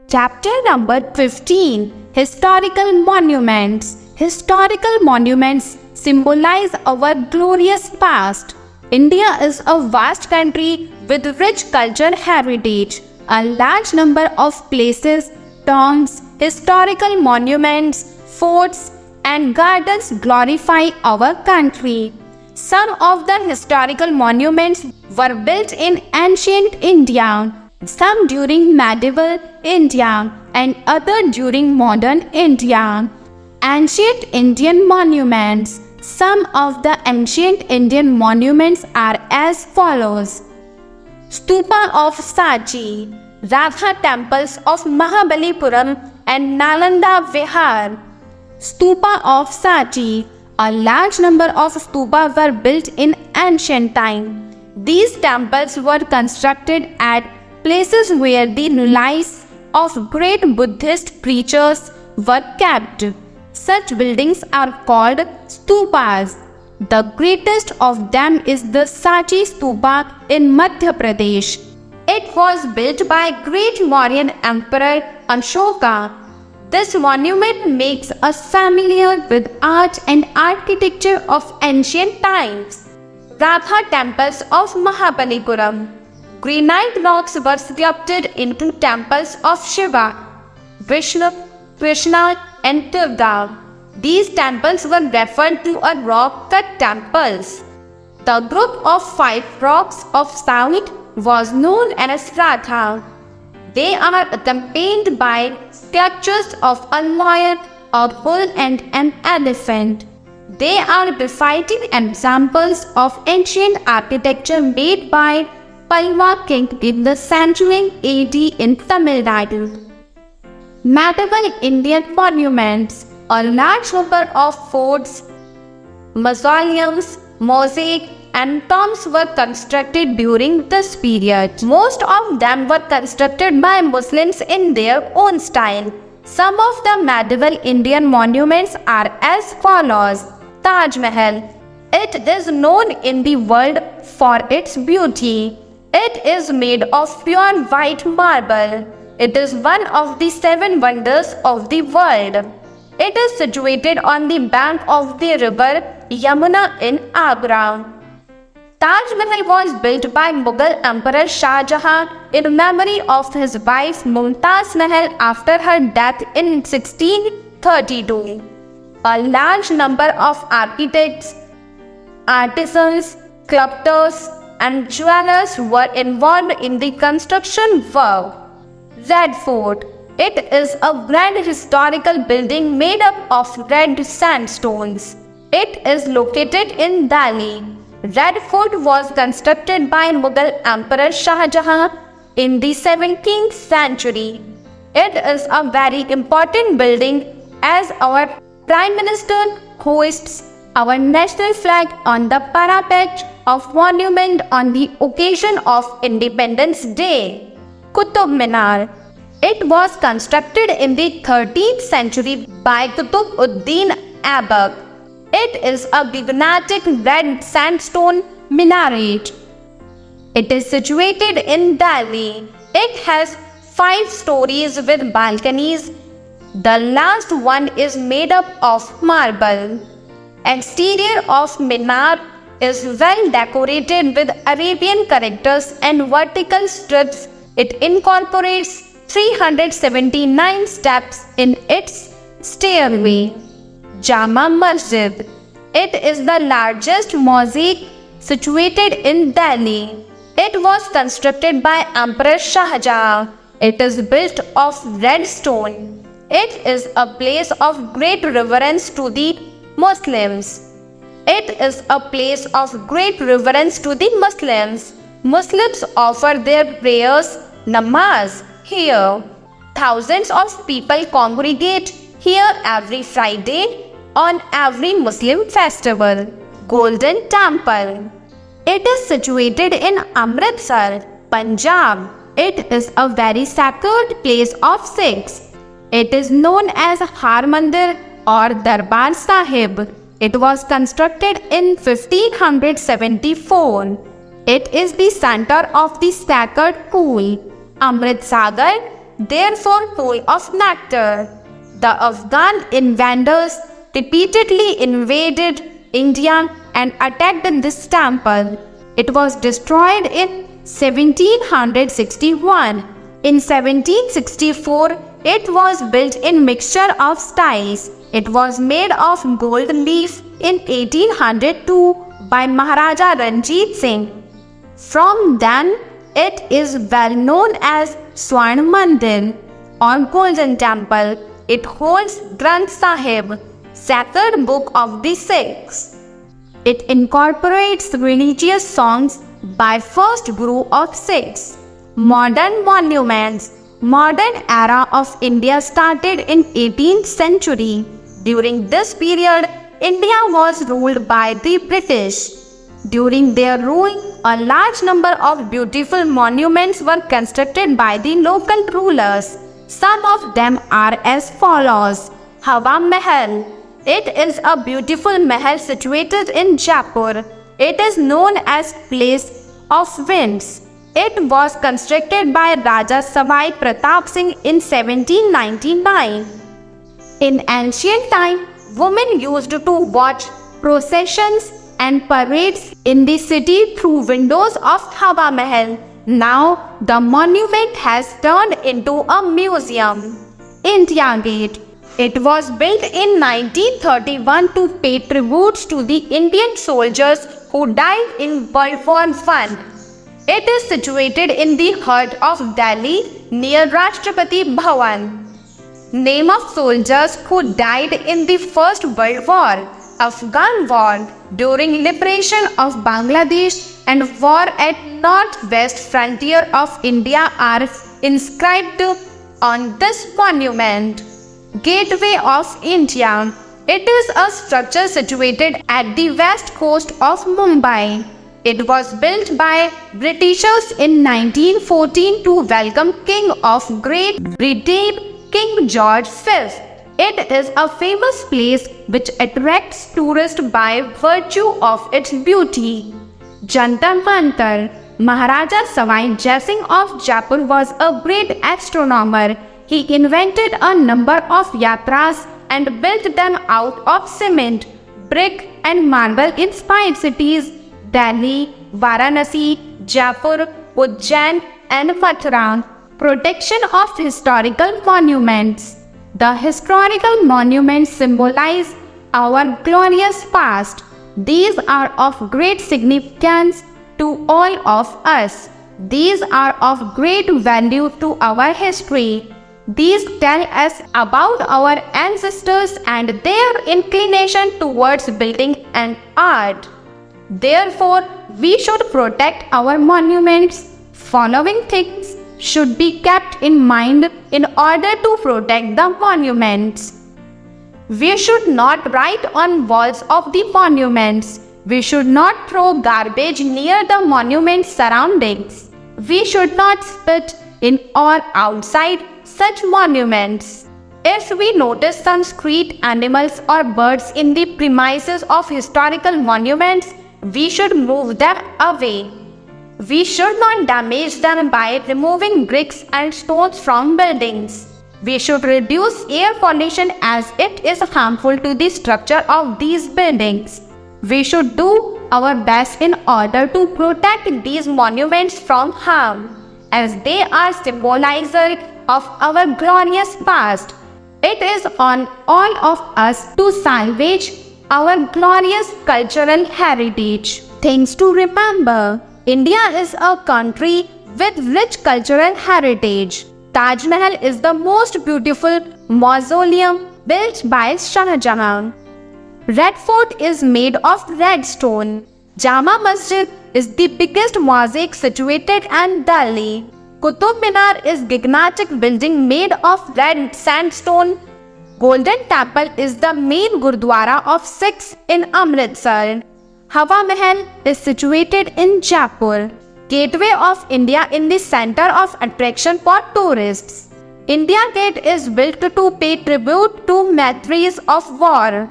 Chapter number 15. Historical Monuments. Historical monuments symbolize our glorious past. India is a vast country with rich cultural heritage. A large number of places, tombs, historical monuments, forts, and gardens glorify our country. Some of the historical monuments were built in ancient India, some during medieval India, and other during modern India. Ancient Indian monuments. Some of the ancient Indian monuments are as follows. Stupa of Sachi, Radha temples of Mahabalipuram and Nalanda Vihar. Stupa of Sachi. A large number of stupas were built in ancient time. These temples were constructed at places where the relics of great Buddhist preachers were kept. Such buildings are called stupas. The greatest of them is the Sachi Stupa in Madhya Pradesh. It was built by great Mauryan Emperor Ashoka. This monument makes us familiar with art and architecture of ancient times. Radha temples of Mahabalipuram. Granite rocks were sculpted into temples of Shiva, Vishnu, Krishna, and Durga. These temples were referred to as rock-cut temples. The group of 5 rocks of South was known as Radha. They are accompanied by sculptures of a lion, a bull, and an elephant. They are befitting examples of ancient architecture made by Pallava king in the century AD in Tamil Nadu. Medieval Indian monuments. A large number of forts, mausoleums, mosaics, and tombs were constructed during this period. Most of them were constructed by Muslims in their own style. Some of the medieval Indian monuments are as follows. Taj Mahal. It is known in the world for its beauty. It is made of pure white marble. It is one of the 7 wonders of the world. It is situated on the bank of the river Yamuna in Agra. Taj Mahal was built by Mughal Emperor Shah Jahan in memory of his wife Mumtaz Mahal after her death in 1632. A large number of architects, artisans, sculptors, and jewelers were involved in the construction work. Red Fort. It is a grand historical building made up of red sandstones. It is located in Delhi. Red Fort was constructed by Mughal Emperor Shah Jahan in the 17th century. It is a very important building as our Prime Minister hoists our national flag on the parapet of monument on the occasion of Independence Day. Qutub Minar. It was constructed in the 13th century by Qutb ud-Din Aibak. It is a gigantic red sandstone minaret. It is situated in Delhi. It has 5 stories with balconies. The last one is made up of marble. Exterior of Minar is well decorated with Arabian characters and vertical strips. It incorporates 379 steps in its stairway. Jama Masjid. It is the largest mosque situated in Delhi. It was constructed by Emperor Shah Jahan. It is built of red stone. It is a place of great reverence to the Muslims. It is a place of great reverence to the Muslims. Muslims offer their prayers, namaz, here. Thousands of people congregate here every Friday on every Muslim festival. Golden Temple. It is situated in Amritsar, Punjab. It is a very sacred place of Sikhs. It is known as Harmandir or Darbar Sahib. It was constructed in 1574. It is the center of the sacred pool, Amrit Sagar. therefore full of nectar. The Afghan invaders repeatedly invaded India and attacked this temple. It was destroyed in 1761. In 1764, it was built in mixture of styles. It was made of gold leaf in 1802 by Maharaja Ranjit Singh. From then, it is well known as Swarn Mandir or Golden Temple. It holds Granth Sahib, sacred book of the Sikhs. It incorporates religious songs by first Guru of Sikhs. Modern monuments. Modern era of India started in 18th century. During this period, India was ruled by the British. During their rule, a large number of beautiful monuments were constructed by the local rulers. Some of them are as follows. Hawa Mahal. It is a beautiful mahal situated in Jaipur. It is known as Place of Winds. It was constructed by Raja Savai Pratap Singh in 1799. In ancient time, women used to watch processions and parades in the city through windows of Hawa Mahal. Now, the monument has turned into a museum. India Gate. It was built in 1931 to pay tributes to the Indian soldiers who died in World War I. It is situated in the heart of Delhi near Rashtrapati Bhavan. Name of soldiers who died in the First World War, Afghan War, during liberation of Bangladesh and war at northwest frontier of India are inscribed on this monument. Gateway of India. It is a structure situated at the west coast of Mumbai. It was built by Britishers in 1914 to welcome King of Great Britain, King George V. It is a famous place which attracts tourists by virtue of its beauty. Jantar Mantar. Maharaja Savai Jai Singh of Jaipur was a great astronomer. He invented a number of yatras and built them out of cement, brick and marble inspired cities Delhi, Varanasi, Jaipur, Ujjain and Mathura. Protection of historical monuments. The historical monuments symbolize our glorious past. These are of great significance to all of us. These are of great value to our history. These tell us about our ancestors and their inclination towards building and art. Therefore, we should protect our monuments. Following things should be kept in mind in order to protect the monuments. We should not write on walls of the monuments. We should not throw garbage near the monument surroundings. We should not spit in or outside such monuments. If we notice some street animals or birds in the premises of historical monuments, we should move them away. We should not damage them by removing bricks and stones from buildings. We should reduce air pollution as it is harmful to the structure of these buildings. We should do our best in order to protect these monuments from harm, as they are symbolizer of our glorious past. It is on all of us to salvage our glorious cultural heritage. Things to remember. India is a country with rich cultural heritage. Taj Mahal is the most beautiful mausoleum built by Shah Jahan. Red Fort is made of red stone. Jama Masjid is the biggest mosque situated in Delhi. Qutub Minar is gigantic building made of red sandstone. Golden Temple is the main Gurdwara of Sikhs in Amritsar. Hawa Mahal is situated in Jaipur. Gateway of India in the center of attraction for tourists. India Gate is built to pay tribute to martyrs of war.